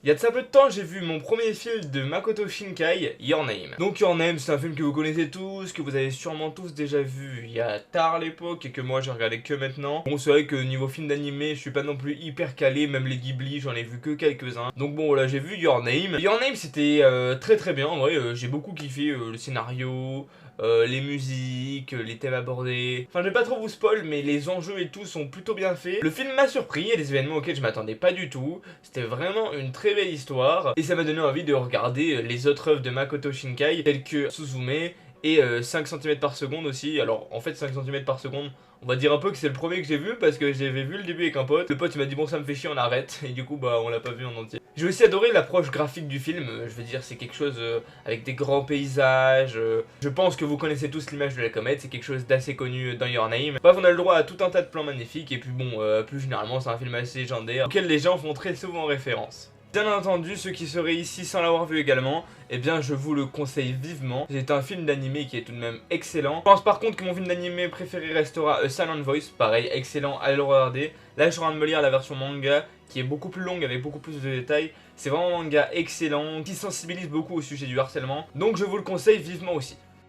Il y a de ça peu de temps, j'ai vu mon premier film de Makoto Shinkai, Your Name. Donc Your Name, c'est un film que vous connaissez tous, que vous avez sûrement tous déjà vu il y a tard à l'époque et que moi j'ai regardé que maintenant. Bon, c'est vrai que niveau film d'animé, je suis pas non plus hyper calé, même les Ghibli, j'en ai vu que quelques-uns. Donc bon, voilà, j'ai vu Your Name. Your Name, c'était très très bien, en vrai, j'ai beaucoup kiffé le scénario, les musiques, les thèmes abordés. Enfin, je vais pas trop vous spoil, mais les enjeux et tout sont plutôt bien faits. Le film m'a surpris, il y a des événements auxquels je m'attendais pas du tout. C'était vraiment une très belle histoire. Et ça m'a donné envie de regarder les autres œuvres de Makoto Shinkai, telles que Suzume et 5 cm par seconde aussi. Alors, en fait, 5 cm par seconde, on va dire un peu que c'est le premier que j'ai vu parce que j'avais vu le début avec un pote. Le pote il m'a dit bon ça me fait chier on arrête et du coup bah on l'a pas vu en entier. J'ai aussi adoré l'approche graphique du film, je veux dire c'est quelque chose avec des grands paysages. Je pense que vous connaissez tous l'image de la comète, c'est quelque chose d'assez connu dans Your Name. Bref on a le droit à tout un tas de plans magnifiques et puis bon plus généralement c'est un film assez légendaire auquel les gens font très souvent référence. Bien entendu, ceux qui seraient ici sans l'avoir vu également, eh bien je vous le conseille vivement. C'est un film d'animé qui est tout de même excellent. Je pense par contre que mon film d'animé préféré restera A Silent Voice, pareil, excellent, allez le regarder. Là je suis en train de me lire la version manga qui est beaucoup plus longue avec beaucoup plus de détails. C'est vraiment un manga excellent qui sensibilise beaucoup au sujet du harcèlement, donc je vous le conseille vivement aussi.